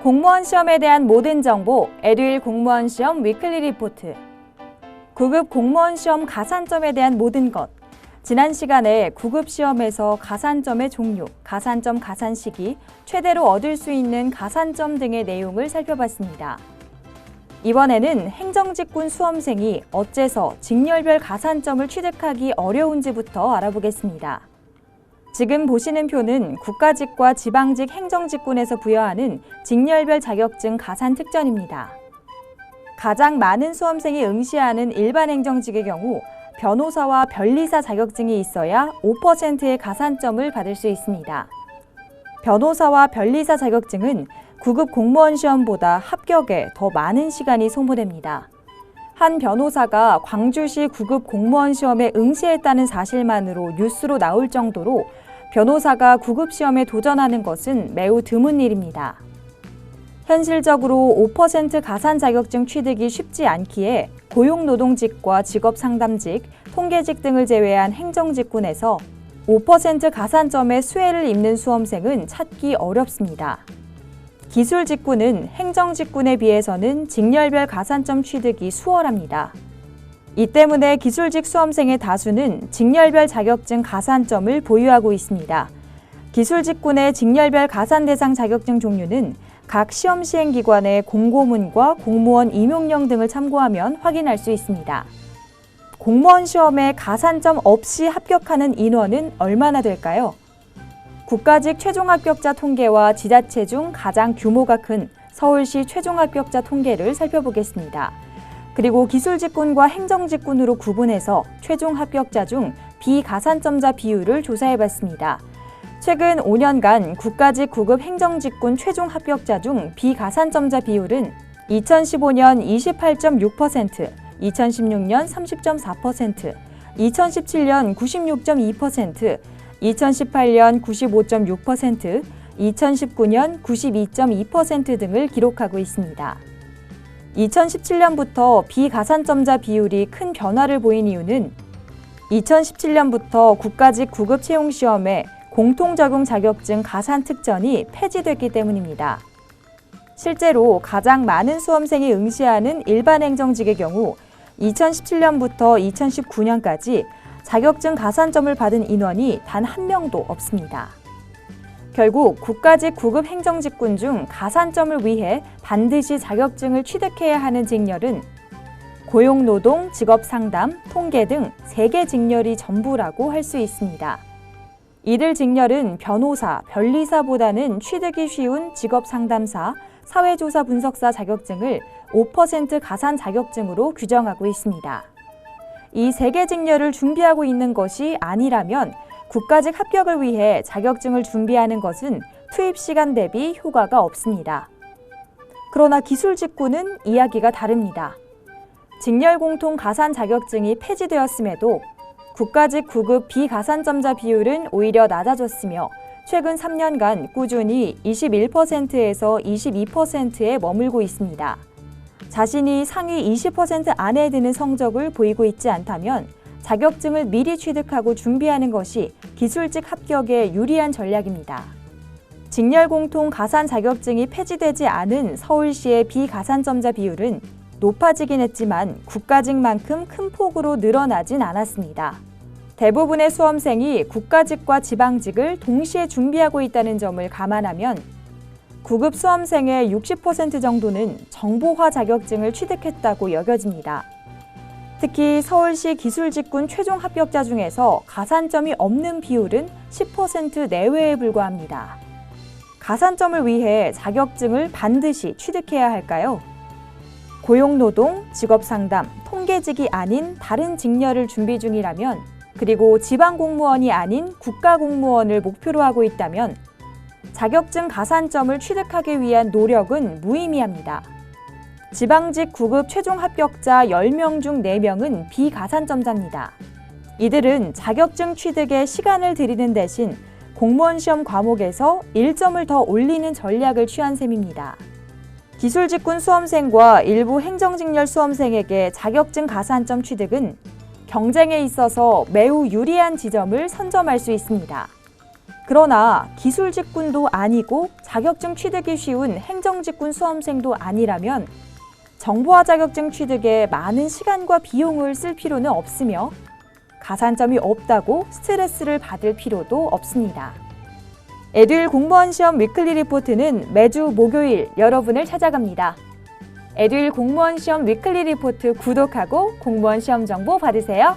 공무원 시험에 대한 모든 정보, 에듀윌 공무원 시험 위클리 리포트. 9급 공무원 시험 가산점에 대한 모든 것. 지난 시간에 9급 시험에서 가산점의 종류, 가산점 가산 시기, 최대로 얻을 수 있는 가산점 등의 내용을 살펴봤습니다. 이번에는 행정직군 수험생이 어째서 직렬별 가산점을 취득하기 어려운지부터 알아보겠습니다. 지금 보시는 표는 국가직과 지방직 행정직군에서 부여하는 직렬별 자격증 가산 특전입니다. 가장 많은 수험생이 응시하는 일반 행정직의 경우 변호사와 변리사 자격증이 있어야 5%의 가산점을 받을 수 있습니다. 변호사와 변리사 자격증은 9급 공무원 시험보다 합격에 더 많은 시간이 소모됩니다. 한 변호사가 광주시 9급 공무원 시험에 응시했다는 사실만으로 뉴스로 나올 정도로 변호사가 9급 시험에 도전하는 것은 매우 드문 일입니다. 현실적으로 5% 가산 자격증 취득이 쉽지 않기에 고용노동직과 직업상담직, 통계직 등을 제외한 행정직군에서 5% 가산점의 수혜를 입는 수험생은 찾기 어렵습니다. 기술직군은 행정직군에 비해서는 직렬별 가산점 취득이 수월합니다. 이 때문에 기술직 수험생의 다수는 직렬별 자격증 가산점을 보유하고 있습니다. 기술직군의 직렬별 가산 대상 자격증 종류는 각 시험 시행기관의 공고문과 공무원 임용령 등을 참고하면 확인할 수 있습니다. 공무원 시험에 가산점 없이 합격하는 인원은 얼마나 될까요? 국가직 최종 합격자 통계와 지자체 중 가장 규모가 큰 서울시 최종 합격자 통계를 살펴보겠습니다. 그리고 기술직군과 행정직군으로 구분해서 최종 합격자 중 비가산점자 비율을 조사해봤습니다. 최근 5년간 국가직 9급 행정직군 최종 합격자 중 비가산점자 비율은 2015년 28.6%, 2016년 30.4%, 2017년 96.2%, 2018년 95.6%, 2019년 92.2% 등을 기록하고 있습니다. 2017년부터 비가산점자 비율이 큰 변화를 보인 이유는 2017년부터 국가직 9급 채용시험에 공통적용 자격증 가산 특전이 폐지됐기 때문입니다. 실제로 가장 많은 수험생이 응시하는 일반 행정직의 경우 2017년부터 2019년까지 자격증 가산점을 받은 인원이 단 한 명도 없습니다. 결국 국가직 9급 행정직군 중 가산점을 위해 반드시 자격증을 취득해야 하는 직렬은 고용노동, 직업상담, 통계 등 3개 직렬이 전부라고 할 수 있습니다. 이들 직렬은 변호사, 변리사보다는 취득이 쉬운 직업상담사, 사회조사 분석사 자격증을 5% 가산 자격증으로 규정하고 있습니다. 이 3개 직렬을 준비하고 있는 것이 아니라면 국가직 합격을 위해 자격증을 준비하는 것은 투입 시간 대비 효과가 없습니다. 그러나 기술직군은 이야기가 다릅니다. 직렬 공통 가산 자격증이 폐지되었음에도 국가직 9급 비가산점자 비율은 오히려 낮아졌으며 최근 3년간 꾸준히 21%에서 22%에 머물고 있습니다. 자신이 상위 20% 안에 드는 성적을 보이고 있지 않다면 자격증을 미리 취득하고 준비하는 것이 기술직 합격에 유리한 전략입니다. 직렬 공통 가산 자격증이 폐지되지 않은 서울시의 비가산점자 비율은 높아지긴 했지만 국가직만큼 큰 폭으로 늘어나진 않았습니다. 대부분의 수험생이 국가직과 지방직을 동시에 준비하고 있다는 점을 감안하면 9급 수험생의 60% 정도는 정보화 자격증을 취득했다고 여겨집니다. 특히 서울시 기술직군 최종 합격자 중에서 가산점이 없는 비율은 10% 내외에 불과합니다. 가산점을 위해 자격증을 반드시 취득해야 할까요? 고용노동, 직업상담, 통계직이 아닌 다른 직렬을 준비 중이라면 그리고 지방공무원이 아닌 국가공무원을 목표로 하고 있다면 자격증 가산점을 취득하기 위한 노력은 무의미합니다. 지방직 9급 최종 합격자 10명 중 4명은 비가산점자입니다. 이들은 자격증 취득에 시간을 들이는 대신 공무원 시험 과목에서 1점을 더 올리는 전략을 취한 셈입니다. 기술직군 수험생과 일부 행정직렬 수험생에게 자격증 가산점 취득은 경쟁에 있어서 매우 유리한 지점을 선점할 수 있습니다. 그러나 기술직군도 아니고 자격증 취득이 쉬운 행정직군 수험생도 아니라면 정보화 자격증 취득에 많은 시간과 비용을 쓸 필요는 없으며 가산점이 없다고 스트레스를 받을 필요도 없습니다. 에듀윌 공무원 시험 위클리 리포트는 매주 목요일 여러분을 찾아갑니다. 에듀윌 공무원 시험 위클리 리포트 구독하고 공무원 시험 정보 받으세요.